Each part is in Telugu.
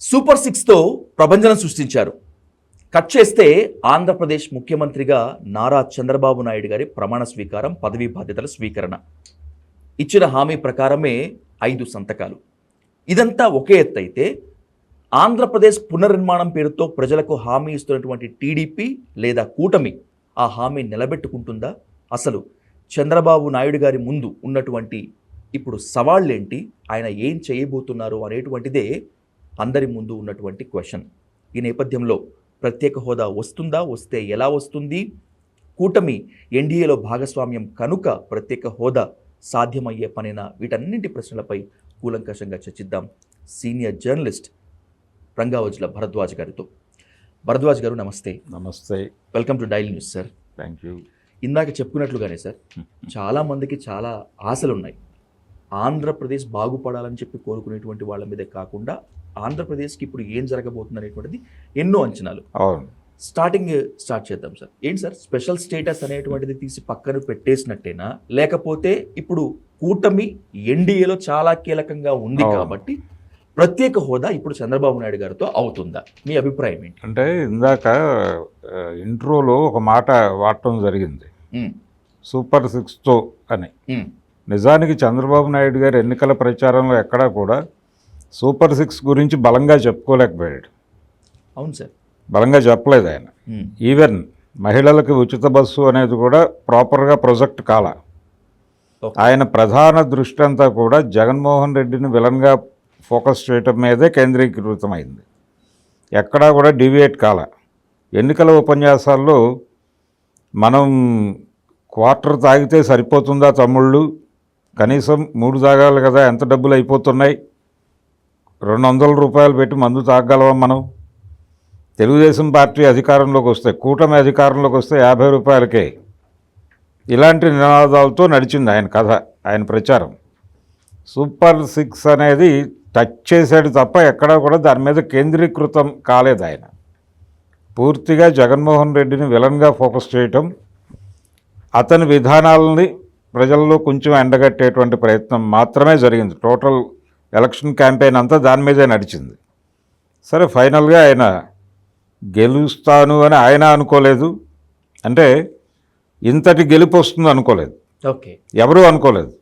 సూపర్ 6తో ప్రభంజనం సృష్టించారు. కట్ చేస్తే ఆంధ్రప్రదేశ్ ముఖ్యమంత్రిగా నారా చంద్రబాబు నాయుడు గారి ప్రమాణ స్వీకారం, పదవీ బాధ్యతల స్వీకరణ. ఇచ్చిన హామీ ప్రకారమే 5 సంతకాలు. ఇదంతా ఒకే ఎత్తు అయితే ఆంధ్రప్రదేశ్ పునర్నిర్మాణం పేరుతో ప్రజలకు హామీ ఇస్తున్నటువంటి టీడీపీ లేదా కూటమి ఆ హామీ నిలబెట్టుకుంటుందా? అసలు చంద్రబాబు నాయుడు గారి ముందు ఉన్నటువంటి ఇప్పుడు సవాళ్ళేంటి, ఆయన ఏం చేయబోతున్నారు అనేటువంటిదే అందరి ముందు ఉన్నటువంటి క్వశ్చన్. ఈ నేపథ్యంలో ప్రత్యేక హోదా వస్తుందా, వస్తే ఎలా వస్తుంది, కూటమి ఎన్డీఏలో భాగస్వామ్యం కనుక ప్రత్యేక హోదా సాధ్యమయ్యే పనేనా, వీటన్నింటి ప్రశ్నలపై కూలంకషంగా చర్చిద్దాం సీనియర్ జర్నలిస్ట్ రంగావజుల భరద్వాజ్ గారితో. భరద్వాజ్ గారు నమస్తే. నమస్తే, welcome to daily news sir. Thank you. ఇందాక చెప్పుకున్నట్లుగానే సార్, చాలామందికి చాలా ఆశలు ఉన్నాయి. ఆంధ్రప్రదేశ్ బాగుపడాలని చెప్పి కోరుకునేటువంటి వాళ్ళ మీదే కాకుండా ఆంధ్రప్రదేశ్కి ఇప్పుడు ఏం జరగబోతుంది అనేటువంటిది ఎన్నో అంచనాలు. అవును, స్టార్ట్ చేద్దాం సార్. ఏంటి సార్, స్పెషల్ స్టేటస్ అనేటువంటిది తీసి పక్కన పెట్టేసినట్టేనా, లేకపోతే ఇప్పుడు కూటమి ఎన్డీఏలో చాలా కీలకంగా ఉంది కాబట్టి ప్రత్యేక హోదా ఇప్పుడు చంద్రబాబు నాయుడు గారితో అవుతుందా? మీ అభిప్రాయం ఏంటి? అంటే ఇందాక ఇంట్రోలో ఒక మాట వాడటం జరిగింది, సూపర్ 6తో అని. నిజానికి చంద్రబాబు నాయుడు గారు ఎన్నికల ప్రచారంలో ఎక్కడా కూడా సూపర్ 6 గురించి బలంగా చెప్పుకోలేకపోయాడు. అవును సార్, బలంగా చెప్పలేదు ఆయన. ఈవెన్ మహిళలకు ఉచిత బస్సు అనేది కూడా ప్రాపర్గా ప్రొజెక్ట్ కాల. ఆయన ప్రధాన దృష్టి అంతా కూడా జగన్మోహన్ రెడ్డిని విలన్గా ఫోకస్ చేయటం మీదే కేంద్రీకృతమైంది. ఎక్కడా కూడా డివియేట్ కాల. ఎన్నికల ఉపన్యాసాల్లో మనం క్వార్టర్ తాగితే సరిపోతుందా తమ్ముళ్ళు, కనీసం 3 తాగాలి కదా, ఎంత డబ్బులు అయిపోతున్నాయి, 200 రూపాయలు పెట్టి మందు తాగగలవా మనం, తెలుగుదేశం పార్టీ అధికారంలోకి వస్తే, కూటమి అధికారంలోకి వస్తే 50 రూపాయలకే, ఇలాంటి నినాదాలతో నడిచింది ఆయన కథ, ఆయన ప్రచారం. సూపర్ 6 అనేది టచ్ చేశాడు తప్ప ఎక్కడా కూడా దాని మీద కేంద్రీకృతం కాలేదు. ఆయన పూర్తిగా జగన్మోహన్ రెడ్డిని విలన్గా ఫోకస్ చేయటం, అతని విధానాలని ప్రజల్లో కొంచెం ఎండగట్టేటువంటి ప్రయత్నం మాత్రమే జరిగింది. టోటల్ ఎలక్షన్ క్యాంపెయిన్ అంతా దాని మీదే నడిచింది. సరే, ఫైనల్గా ఆయన గెలుస్తాను అని ఆయన అనుకోలేదు. అంటే ఇంతటి గెలుపు వస్తుంది అనుకోలేదు, ఓకే, ఎవరూ అనుకోలేదు.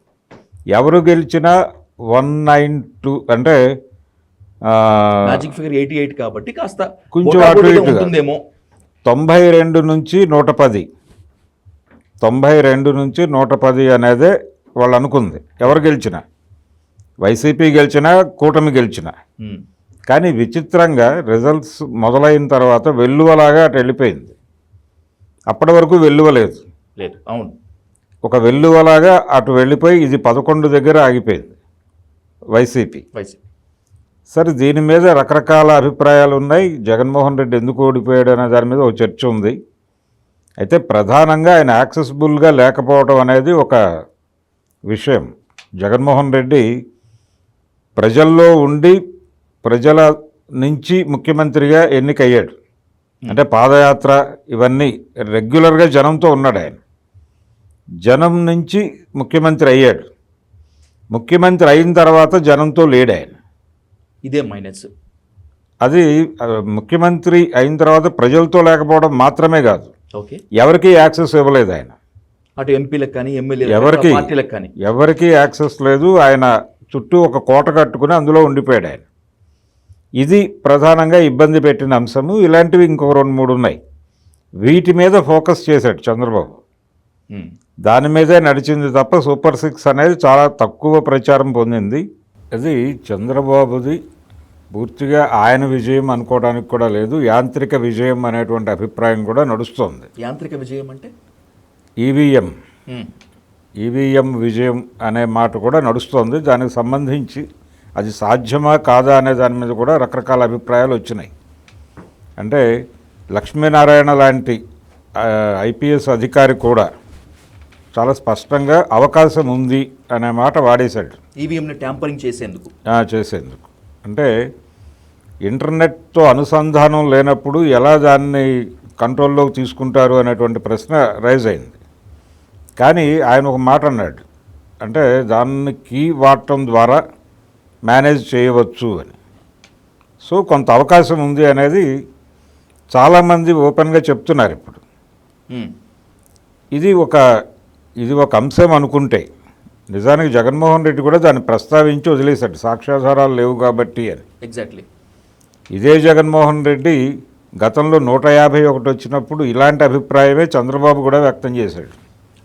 ఎవరు గెలిచినా 192 అంటే మ్యాజిక్ ఫిగర్ 88 కాబట్టి కాస్త కొంచెం అటు ఇటుగా ఉంటుందేమో. 92 నుంచి 110, 92 నుంచి 110 అనేదే వాళ్ళు అనుకుంది. ఎవరు గెలిచినా, వైసీపీ గెలిచినా, కూటమి గెలిచినా. కానీ విచిత్రంగా రిజల్ట్స్ మొదలైన తర్వాత వెల్లువలాగా అటు వెళ్ళిపోయింది. అప్పటి వరకు వెల్లువలేదు. అవును, ఒక వెల్లువలాగా అటు వెళ్ళిపోయి ఇది 11 దగ్గర ఆగిపోయింది వైసీపీ. సరే, దీని మీద రకరకాల అభిప్రాయాలు ఉన్నాయి. జగన్మోహన్ రెడ్డి ఎందుకు ఓడిపోయాడు అనే దాని మీద ఒక చర్చ ఉంది. అయితే ప్రధానంగా ఆయన యాక్సెసిబుల్గా లేకపోవడం అనేది ఒక విషయం. జగన్మోహన్ రెడ్డి ప్రజల్లో ఉండి ప్రజల నుంచి ముఖ్యమంత్రిగా ఎన్నికయ్యాడు. అంటే పాదయాత్ర ఇవన్నీ రెగ్యులర్గా జనంతో ఉన్నాడు ఆయన. జనం నుంచి ముఖ్యమంత్రి అయ్యాడు. ముఖ్యమంత్రి అయిన తర్వాత జనంతో లేడు ఆయన. ఇదే మైనస్. అది ముఖ్యమంత్రి అయిన తర్వాత ప్రజలతో లేకపోవడం మాత్రమే కాదు, ఓకే, ఎవరికి యాక్సెస్ ఇవ్వలేదు ఆయన. అటు ఎంపీలకు కానీ ఎమ్మెల్యే ఎవరికి యాక్సెస్ లేదు. ఆయన చుట్టూ ఒక కోట కట్టుకుని అందులో ఉండిపోయాడు ఆయన. ఇది ప్రధానంగా ఇబ్బంది పెట్టిన అంశము. ఇలాంటివి ఇంకొక 2-3 ఉన్నాయి. వీటి మీద ఫోకస్ చేశాడు చంద్రబాబు. దాని మీదే నడిచింది తప్ప సూపర్ 6 అనేది చాలా తక్కువ ప్రచారం పొందింది. అది చంద్రబాబుది పూర్తిగా ఆయన విజయం అనుకోవడానికి కూడా లేదు. యాంత్రిక విజయం అనేటువంటి అభిప్రాయం కూడా నడుస్తోంది. యాంత్రిక విజయం అంటే ఈవీఎం విజయం అనే మాట కూడా నడుస్తోంది. దానికి సంబంధించి అది సాధ్యమా కాదా అనే దాని మీద కూడా రకరకాల అభిప్రాయాలు వచ్చినాయి. అంటే లక్ష్మీనారాయణ లాంటి ఐపీఎస్ అధికారి కూడా చాలా స్పష్టంగా అవకాశం ఉంది అనే మాట వాడేశాడు. ఈవీఎంని ట్యాంపరింగ్ చేసేందుకు. అంటే ఇంటర్నెట్తో అనుసంధానం లేనప్పుడు ఎలా దాన్ని కంట్రోల్లోకి తీసుకుంటారు అనేటువంటి ప్రశ్న రైజ్ అయింది. కానీ ఆయన ఒక మాట అన్నాడు, అంటే దాన్ని కీ వాడటం ద్వారా మేనేజ్ చేయవచ్చు అని. సో కొంత అవకాశం ఉంది అనేది చాలామంది ఓపెన్గా చెప్తున్నారు ఇప్పుడు. ఇది ఒక అంశం అనుకుంటే, నిజానికి జగన్మోహన్ రెడ్డి కూడా దాన్ని ప్రస్తావించి వదిలేశాడు, సాక్ష్యాధారాలు లేవు కాబట్టి అని. ఎగ్జాక్ట్లీ. ఇదే జగన్మోహన్ రెడ్డి గతంలో 151 వచ్చినప్పుడు ఇలాంటి అభిప్రాయమే చంద్రబాబు కూడా వ్యక్తం చేశాడు.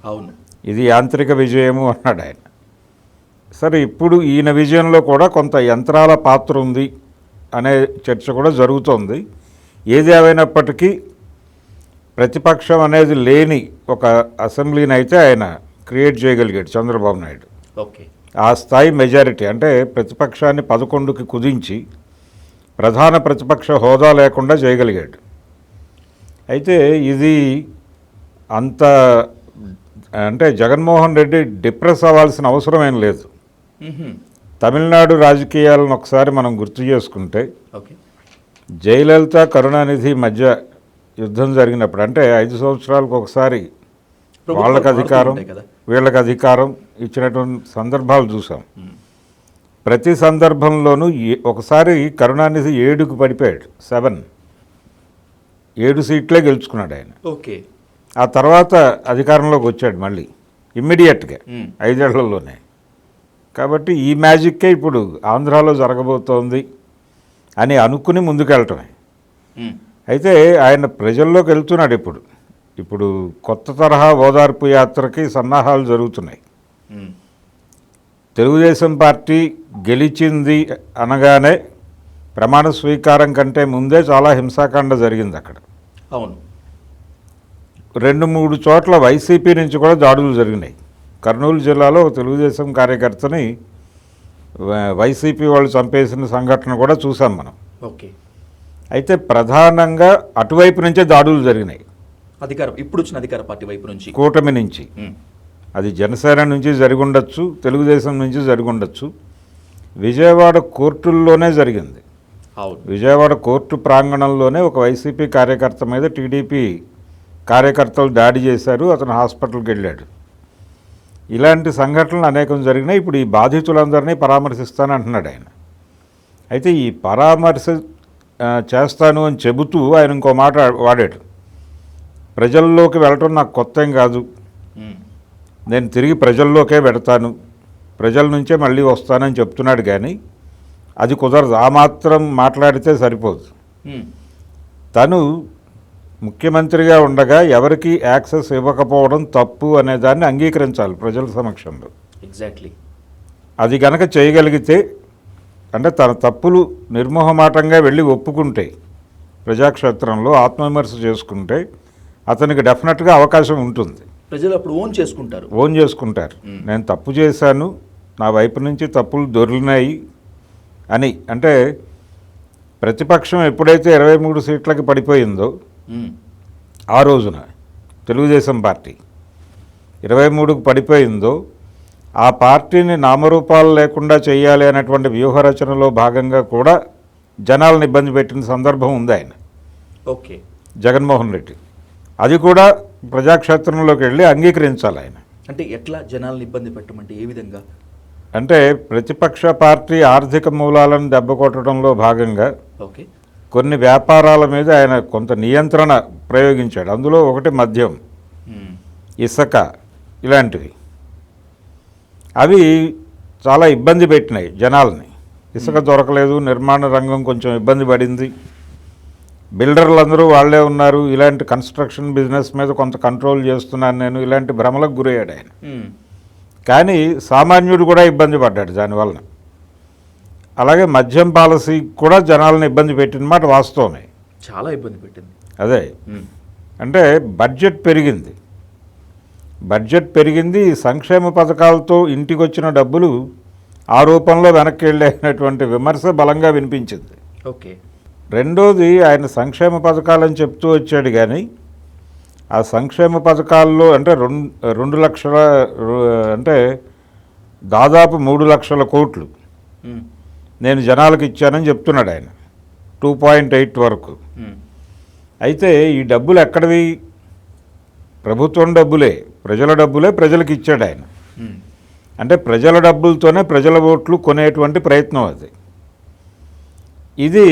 అవును, ఇది యాంత్రిక విజయము అన్నాడు ఆయన. సరే, ఇప్పుడు ఈయన విజయంలో కూడా కొంత యంత్రాల పాత్ర ఉంది అనే చర్చ కూడా జరుగుతోంది. ఏది ఏమైనప్పటికీ ప్రతిపక్షం అనేది లేని ఒక అసెంబ్లీని అయితే ఆయన క్రియేట్ చేయగలిగాడు చంద్రబాబు నాయుడు. ఓకే. ఆ స్థాయి మెజారిటీ, అంటే ప్రతిపక్షాన్ని 11కి కుదించి ప్రధాన ప్రతిపక్ష హోదా లేకుండా చేయగలిగాడు. అయితే ఇది అంత, అంటే జగన్మోహన్ రెడ్డి డిప్రెస్ అవ్వాల్సిన అవసరం ఏం లేదు. తమిళనాడు రాజకీయాలను ఒకసారి మనం గుర్తు చేసుకుంటే, ఓకే, జయలలిత కరుణానిధి మధ్య యుద్ధం జరిగినప్పుడు, అంటే 5 సంవత్సరాలకు ఒకసారి వాళ్ళకి అధికారం వీళ్ళకి అధికారం ఇచ్చినటువంటి సందర్భాలు చూసాం. ప్రతి సందర్భంలోనూ ఒకసారి కరుణానిధి 7కు పడిపోయాడు, 7 సీట్లే గెలుచుకున్నాడు ఆయన. ఓకే. ఆ తర్వాత అధికారంలోకి వచ్చాడు మళ్ళీ ఇమ్మీడియట్గా 5 ఏళ్లలోనే. కాబట్టి ఈ మ్యాజిక్కే ఇప్పుడు ఆంధ్రాలో జరగబోతోంది అని అనుకుని ముందుకెళ్ళటమే. అయితే ఆయన ప్రజల్లోకి వెళ్తున్నాడు ఇప్పుడు కొత్త తరహా ఓదార్పు యాత్రకి సన్నాహాలు జరుగుతున్నాయి. తెలుగుదేశం పార్టీ గెలిచింది అనగానే ప్రమాణ స్వీకారం కంటే ముందే చాలా హింసాకాండ జరిగింది అక్కడ. అవును, 2-3 చోట్ల వైసీపీ నుంచి కూడా దాడులు జరిగినాయి. కర్నూలు జిల్లాలో తెలుగుదేశం కార్యకర్తని వైసీపీ వాళ్ళు చంపేసిన సంఘటన కూడా చూసాం మనం. ఓకే. అయితే ప్రధానంగా అటువైపు నుంచే దాడులు జరిగినాయి. ఇప్పుడు వచ్చిన అధికార పార్టీ వైపు నుంచి, కూటమి నుంచి. అది జనసేన నుంచి జరిగి ఉండొచ్చు, తెలుగుదేశం నుంచి జరిగి ఉండొచ్చు. విజయవాడ కోర్టుల్లోనే జరిగింది. విజయవాడ కోర్టు ప్రాంగణంలోనే ఒక వైసీపీ కార్యకర్త మీద టీడీపీ కార్యకర్తలు దాడి చేశారు, అతను హాస్పిటల్కి వెళ్ళాడు. ఇలాంటి సంఘటనలు అనేకం జరిగినాయి. ఇప్పుడు ఈ బాధితులందరినీ పరామర్శిస్తానంటున్నాడు ఆయన. అయితే ఈ పరామర్శ చేస్తాను అని చెబుతూ ఆయన ఇంకో మాట వాడాడు, ప్రజల్లోకి వెళ్ళటం నాకు కొత్త ఏం కాదు, నేను తిరిగి ప్రజల్లోకే పెడతాను, ప్రజల నుంచే మళ్ళీ వస్తానని చెప్తున్నాడు. కానీ అది కుదరదు, ఆ మాత్రం మాట్లాడితే సరిపోదు. తను ముఖ్యమంత్రిగా ఉండగా ఎవరికి యాక్సెస్ ఇవ్వకపోవడం తప్పు అనే దాన్ని అంగీకరించాలి ప్రజల సమక్షంలో. ఎగ్జాక్ట్లీ. అది గనక చేయగలిగితే, అంటే తన తప్పులు నిర్మోహమాటంగా వెళ్ళి ఒప్పుకుంటే, ప్రజాక్షేత్రంలో ఆత్మవిమర్శ చేసుకుంటే అతనికి డెఫినెట్గా అవకాశం ఉంటుంది. ప్రజలు అప్పుడు ఓన్ చేసుకుంటారు. నేను తప్పు చేశాను, నా వైపు నుంచి తప్పులు దొర్లినాయి అని. అంటే ప్రతిపక్షం ఎప్పుడైతే 23 సీట్లకి పడిపోయిందో ఆ రోజున తెలుగుదేశం పార్టీ 23కు పడిపోయిందో, ఆ పార్టీని నామరూపాలు లేకుండా చేయాలి అనేటువంటి వ్యూహరచనలో భాగంగా కూడా జనాలను ఇబ్బంది పెట్టిన సందర్భం ఉంది ఆయన. ఓకే. జగన్మోహన్ రెడ్డి అది కూడా ప్రజాక్షేత్రంలోకి వెళ్ళి అంగీకరించాలి ఆయన. అంటే ఎట్లా జనాలను ఇబ్బంది పెట్టమంటే ఏ విధంగా? అంటే ప్రతిపక్ష పార్టీ ఆర్థిక మూలాలను దెబ్బకొట్టడంలో భాగంగా ఓకే, కొన్ని వ్యాపారాల మీద ఆయన కొంత నియంత్రణ ప్రయోగించాడు. అందులో ఒకటి మద్యం, ఇసుక, ఇలాంటివి. అవి చాలా ఇబ్బంది పెట్టినాయి జనాల్ని. ఇసుక దొరకలేదు, నిర్మాణ రంగం కొంచెం ఇబ్బంది పడింది, బిల్డర్లందరూ వాళ్ళే ఉన్నారు, ఇలాంటి కన్స్ట్రక్షన్ బిజినెస్ మీద కొంత కంట్రోల్ చేస్తున్నాను నేను, ఇలాంటి భ్రమలకు గురయ్యాడు ఆయన. కానీ సామాన్యుడు కూడా ఇబ్బంది పడ్డాడు దానివల్ల. అలాగే మద్యం పాలసీ కూడా జనాలను ఇబ్బంది పెట్టిన మాట వాస్తవమే, చాలా ఇబ్బంది పెట్టింది. అదే, అంటే బడ్జెట్ పెరిగింది, సంక్షేమ పథకాలతో ఇంటికి వచ్చిన డబ్బులు ఆ రూపంలో వెనక్కి వెళ్ళేటువంటి విమర్శ బలంగా వినిపించింది. ఓకే. రెండోది, ఆయన సంక్షేమ పథకాలని చెప్తూ వచ్చాడు, కానీ ఆ సంక్షేమ పథకాల్లో అంటే 2 లక్షల, అంటే దాదాపు 3 లక్షల కోట్లు నేను జనాలకు ఇచ్చానని చెప్తున్నాడు ఆయన, 2.8 వరకు. అయితే ఈ డబ్బులు ఎక్కడివి? ప్రభుత్వం డబ్బులే, ప్రజల డబ్బులే ప్రజలకు ఇచ్చాడు ఆయన. అంటే ప్రజల డబ్బులతోనే ప్రజల ఓట్లు కొనేటువంటి ప్రయత్నం అది. ఇది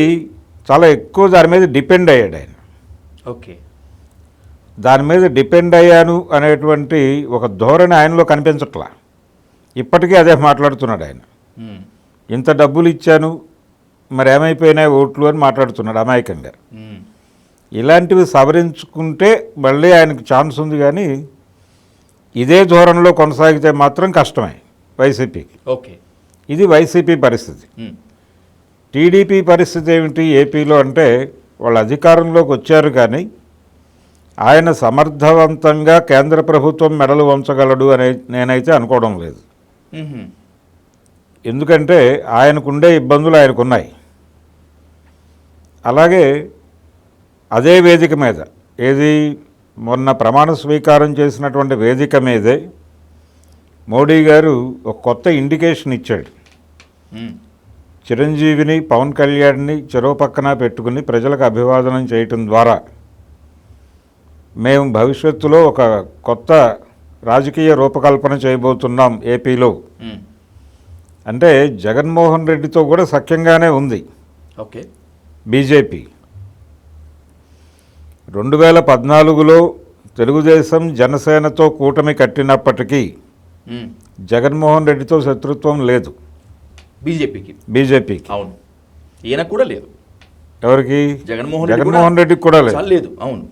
చాలా ఎక్కువ దాని మీద డిపెండ్ అయ్యాడు ఆయన. ఓకే. దాని మీద డిపెండ్ అయ్యాను అనేటువంటి ఒక ధోరణి ఆయనలో కనిపించట్లా. ఇప్పటికీ అదే మాట్లాడుతున్నాడు ఆయన. ఇంత డబ్బులు ఇచ్చాను మరి ఏమైపోయినాయి ఓట్లు అని మాట్లాడుతున్నాడు అమాయకంగా. ఇలాంటివి సవరించుకుంటే మళ్ళీ ఆయనకు ఛాన్స్ ఉంది, కానీ ఇదే ధోరణిలో కొనసాగితే మాత్రం కష్టమే వైసీపీకి. ఓకే. ఇది వైసీపీ పరిస్థితి. టీడీపీ పరిస్థితి ఏమిటి ఏపీలో అంటే, వాళ్ళు అధికారంలోకి వచ్చారు కానీ ఆయన సమర్థవంతంగా కేంద్ర ప్రభుత్వం మెడలు వంచగలడు అని నేనైతే అనుకోవడం లేదు. ఎందుకంటే ఆయనకుండే ఇబ్బందులు ఆయనకున్నాయి. అలాగే అదే వేదిక మీద, ఏది మొన్న ప్రమాణ స్వీకారం చేసినటువంటి వేదిక మీదే మోడీ గారు ఒక కొత్త ఇండికేషన్ ఇచ్చాడు. చిరంజీవిని పవన్ కళ్యాణ్ని చెరో పక్కన పెట్టుకుని ప్రజలకు అభివాదనం చేయటం ద్వారా మేము భవిష్యత్తులో ఒక కొత్త రాజకీయ రూపకల్పన చేయబోతున్నాం ఏపీలో అంటే, జగన్మోహన్ రెడ్డితో కూడా సఖ్యంగానే ఉంది ఓకే బీజేపీ. 2014లో తెలుగుదేశం జనసేనతో కూటమి కట్టినప్పటికీ జగన్మోహన్ రెడ్డితో శత్రుత్వం లేదు బీజేపీకి. అవును, ఈయన కూడా లేదు. ఎవరికి? జగన్మోహన్ రెడ్డికి కూడా లేదు. అవును.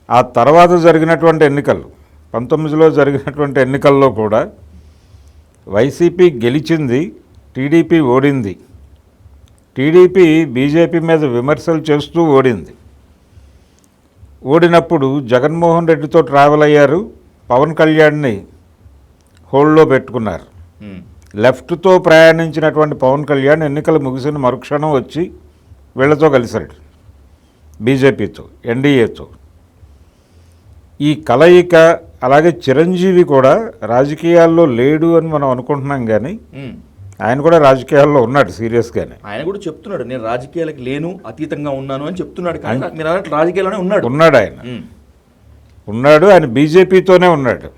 ఆ తర్వాత జరిగినటువంటి ఎన్నికలు, 19లో జరిగినటువంటి ఎన్నికల్లో కూడా వైసీపీ గెలిచింది, టీడీపీ ఓడింది. టీడీపీ బీజేపీ మీద విమర్శలు చేస్తూ ఓడింది. ఓడినప్పుడు జగన్మోహన్ రెడ్డితో ట్రావెల్ అయ్యారు, పవన్ కళ్యాణ్ని హోల్డ్లో పెట్టుకున్నారు. లెఫ్ట్తో ప్రయాణించినటువంటి పవన్ కళ్యాణ్ ఎన్నికలు ముగిసిన మరుక్షణం వచ్చి వీళ్లతో కలిశాడు, బీజేపీతో, ఎన్డీఏతో. ఈ కలయిక, అలాగే చిరంజీవి కూడా రాజకీయాల్లో లేడు అని మనం అనుకుంటున్నాం, కానీ ఆయన కూడా రాజకీయాల్లో ఉన్నాడు సీరియస్గానే. ఆయన కూడా చెప్తున్నాడు, నేను రాజకీయాలకు లేను, అతీతంగా ఉన్నాను అని చెప్తున్నాడు. కానీ మీరు అన్నట్టు రాజకీయాల్లోనే ఉన్నాడు ఆయన. ఆయన బీజేపీతోనే ఉన్నాడు.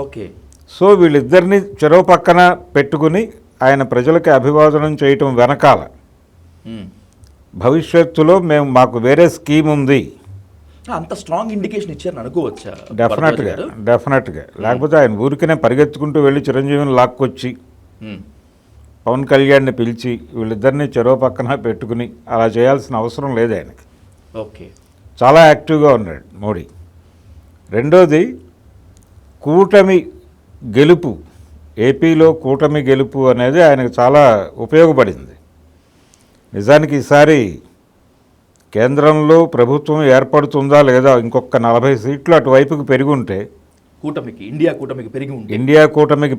ఓకే. సో వీళ్ళిద్దరిని చెరో పక్కన పెట్టుకుని ఆయన ప్రజలకి అభివాదనం చేయటం వెనకాల భవిష్యత్తులో మాకు వేరే స్కీమ్ ఉంది, అంత స్ట్రాంగ్ ఇండికేషన్ ఇచ్చారని అనుకోవచ్చా? డెఫినెట్గా. లేకపోతే ఆయన ఊరికనే పరిగెత్తుకుంటూ వెళ్ళి చిరంజీవిని లాక్కొచ్చి పవన్ కళ్యాణ్ని పిలిచి వీళ్ళిద్దరిని చెరో పక్కన పెట్టుకుని అలా చేయాల్సిన అవసరం లేదు ఆయనకి. ఓకే. చాలా యాక్టివ్గా ఉన్నాడు మోడీ. రెండోది, కూటమి గెలుపు, ఏపీలో కూటమి గెలుపు అనేది ఆయనకు చాలా ఉపయోగపడింది. నిజానికి ఈసారి కేంద్రంలో ప్రభుత్వం ఏర్పడుతుందా లేదా, ఇంకొక 40 సీట్లు అటువైపుకి పెరిగి ఉంటే, ఇండియా కూటమికి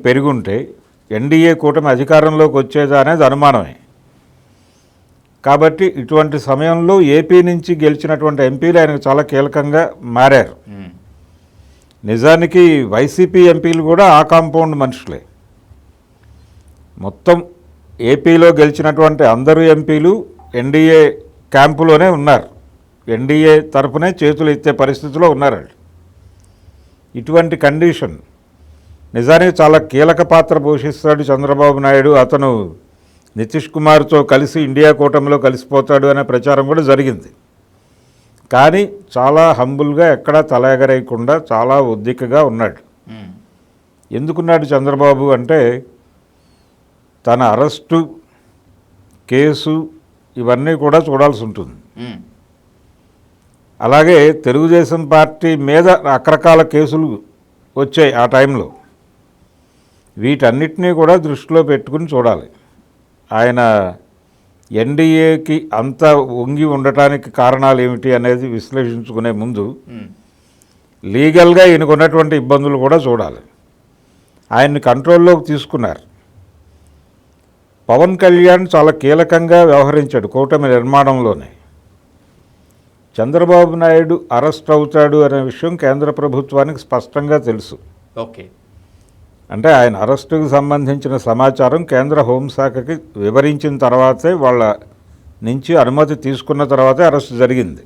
పెరిగి ఉంటే ఎన్డీఏ కూటమి అధికారంలోకి వచ్చేదా అనేది అనుమానమే. కాబట్టి ఇటువంటి సమయంలో ఏపీ నుంచి గెలిచినటువంటి ఎంపీలు ఆయనకు చాలా కీలకంగా మారారు. నిజానికి వైసీపీ ఎంపీలు కూడా ఆ కాంపౌండ్ మనుషులే. మొత్తం ఏపీలో గెలిచినటువంటి అందరూ ఎంపీలు ఎన్డీఏ క్యాంపులోనే ఉన్నారు, ఎన్డీఏ తరఫునే చేతులు ఎత్తే పరిస్థితిలో ఉన్నారు. ఇటువంటి కండిషన్ నిజానికి చాలా కీలక పాత్ర పోషిస్తాడు చంద్రబాబు నాయుడు. అతను నితీష్ కుమార్తో కలిసి ఇండియా కూటమిలో కలిసిపోతాడు అనే ప్రచారం కూడా జరిగింది. కానీ చాలా హంబుల్గా, ఎక్కడా తల ఎగరేయకుండా చాలా ఒద్దికగా ఉన్నాడు. ఎందుకున్నాడు చంద్రబాబు అంటే, తన అరెస్టు, కేసు ఇవన్నీ కూడా చూడాల్సి ఉంటుంది. అలాగే తెలుగుదేశం పార్టీ మీద రకరకాల కేసులు వచ్చాయి ఆ టైంలో. వీటన్నిటినీ కూడా దృష్టిలో పెట్టుకుని చూడాలి. ఆయన ఎన్డీఏకి అంత వంగి ఉండటానికి కారణాలు ఏమిటి అనేది విశ్లేషించుకునే ముందు లీగల్గా ఈయనకున్నటువంటి ఇబ్బందులు కూడా చూడాలి. ఆయన్ని కంట్రోల్లోకి తీసుకున్నారు. పవన్ కళ్యాణ్ చాలా కీలకంగా వ్యవహరించాడు కూటమి నిర్మాణంలోనే. చంద్రబాబు నాయుడు అరెస్ట్ అవుతాడు అనే విషయం కేంద్ర ప్రభుత్వానికి స్పష్టంగా తెలుసు. ఓకే. అంటే ఆయన అరెస్టుకు సంబంధించిన సమాచారం కేంద్ర హోంశాఖకి వివరించిన తర్వాతే, వాళ్ళ నుంచి అనుమతి తీసుకున్న తర్వాతే అరెస్టు జరిగింది.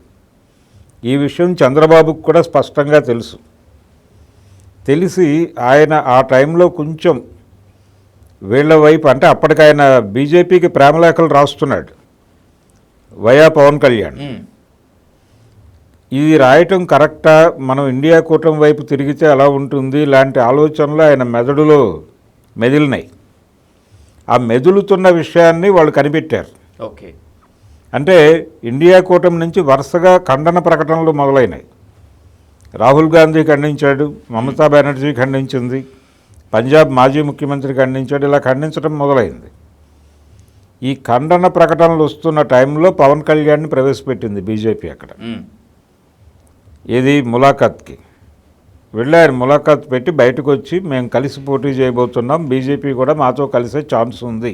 ఈ విషయం చంద్రబాబుకు కూడా స్పష్టంగా తెలుసు. తెలిసి ఆయన ఆ టైంలో కొంచెం వీళ్ళ వైపు, అంటే అప్పటికైనా బీజేపీకి ప్రేమలేఖలు రాస్తున్నాడు. వయా పవన్ కళ్యాణ్. ఇది రాయటం కరెక్టా, మనం ఇండియా కూటమి వైపు తిరిగితే ఎలా ఉంటుంది లాంటి ఆలోచనలు ఆయన మెదడులో మెదిలినాయి. ఆ మెదులుతున్న విషయాన్ని వాళ్ళు కనిపెట్టారు. ఓకే. అంటే ఇండియా కూటమి నుంచి వరుసగా ఖండన ప్రకటనలు మొదలైనాయి. రాహుల్ గాంధీ ఖండించాడు, మమతా బెనర్జీ ఖండించింది, పంజాబ్ మాజీ ముఖ్యమంత్రి ఖండించాడు, ఇలా ఖండించడం మొదలైంది. ఈ ఖండన ప్రకటనలు వస్తున్న టైంలో పవన్ కళ్యాణ్ని ప్రవేశపెట్టింది బీజేపీ. అక్కడ ఏది ములాఖాత్కి వెళ్ళి ఆయన ములాఖాత్ పెట్టి బయటకు వచ్చి మేము కలిసి పోటీ చేయబోతున్నాం, బీజేపీ కూడా మాతో కలిసే ఛాన్స్ ఉంది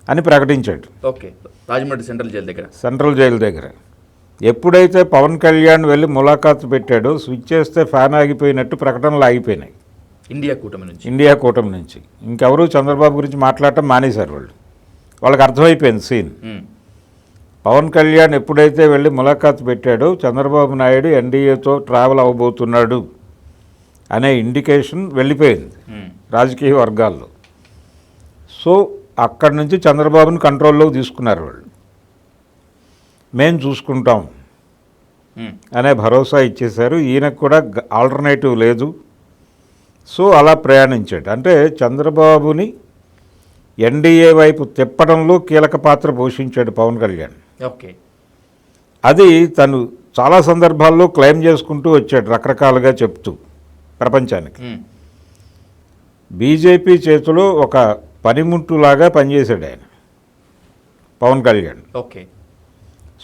అని ప్రకటించాడు. ఓకే. రాజమండ్రి సెంట్రల్ జైలు దగ్గర ఎప్పుడైతే పవన్ కళ్యాణ్ వెళ్ళి ములాఖాత్ పెట్టాడో స్విచ్ చేస్తే ఫ్యాన్ ఆగిపోయినట్టు ప్రకటనలు ఆగిపోయినాయి ఇండియా కూటమి నుంచి. ఇంకెవరు చంద్రబాబు గురించి మాట్లాడటం మానేశారు. వాళ్ళకి అర్థమైపోయింది సీన్. పవన్ కళ్యాణ్ ఎప్పుడైతే వెళ్ళి ములాఖాత్ పెట్టాడో చంద్రబాబు నాయుడు ఎన్డీఏతో ట్రావెల్ అవ్వబోతున్నాడు అనే ఇండికేషన్ వెళ్ళిపోయింది రాజకీయ వర్గాల్లో. సో అక్కడి నుంచి చంద్రబాబుని కంట్రోల్లోకి తీసుకున్నారు వాళ్ళు. మేము చూసుకుంటాం అనే భరోసా ఇచ్చేశారు. ఈయనకు కూడా ఆల్టర్నేటివ్ లేదు. సో అలా ప్రయాణించాడు. అంటే చంద్రబాబుని ఎన్డీఏ వైపు తిప్పడంలో కీలక పాత్ర పోషించాడు పవన్ కళ్యాణ్. ఓకే. అది తను చాలా సందర్భాల్లో క్లెయిమ్ చేసుకుంటూ వచ్చాడు, రకరకాలుగా చెప్తూ ప్రపంచానికి. బీజేపీ చేతిలో ఒక పనిముట్టులాగా పనిచేశాడు ఆయన పవన్ కళ్యాణ్. ఓకే.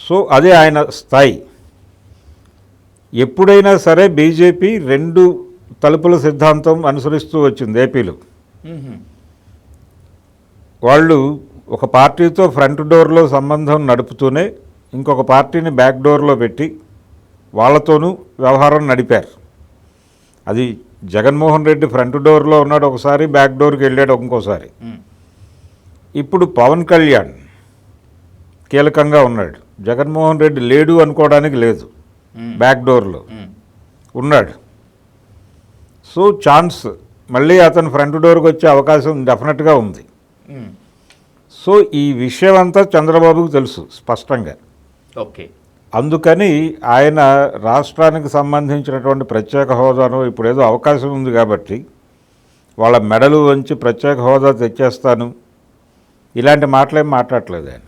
సో అదే ఆయన స్థాయి. ఎప్పుడైనా సరే బీజేపీ రెండు తలుపుల సిద్ధాంతం అనుసరిస్తూ వచ్చింది ఏపీలో. వాళ్ళు ఒక పార్టీతో ఫ్రంట్ డోర్లో సంబంధం నడుపుతూనే ఇంకొక పార్టీని బ్యాక్ డోర్లో పెట్టి వాళ్ళతోనూ వ్యవహారం నడిపారు. అది జగన్మోహన్ రెడ్డి ఫ్రంట్ డోర్లో ఉన్నాడు ఒకసారి, బ్యాక్ డోర్కి వెళ్ళాడు ఇంకోసారి. ఇప్పుడు పవన్ కళ్యాణ్ కీలకంగా ఉన్నాడు. జగన్మోహన్ రెడ్డి లేడు అనుకోవడానికి లేదు, బ్యాక్ డోర్లో ఉన్నాడు. సో ఛాన్స్ మళ్ళీ అతను ఫ్రంట్ డోర్కి వచ్చే అవకాశం డెఫినెట్గా ఉంది. సో ఈ విషయం అంతా చంద్రబాబుకు తెలుసు స్పష్టంగా. ఓకే. అందుకని ఆయన రాష్ట్రానికి సంబంధించినటువంటి ప్రత్యేక హోదాను ఇప్పుడు ఏదో అవకాశం ఉంది కాబట్టి వాళ్ళ మెడలు వంచి ప్రత్యేక హోదా తెచ్చేస్తాను ఇలాంటి మాటలేం మాట్లాడలేదు ఆయన.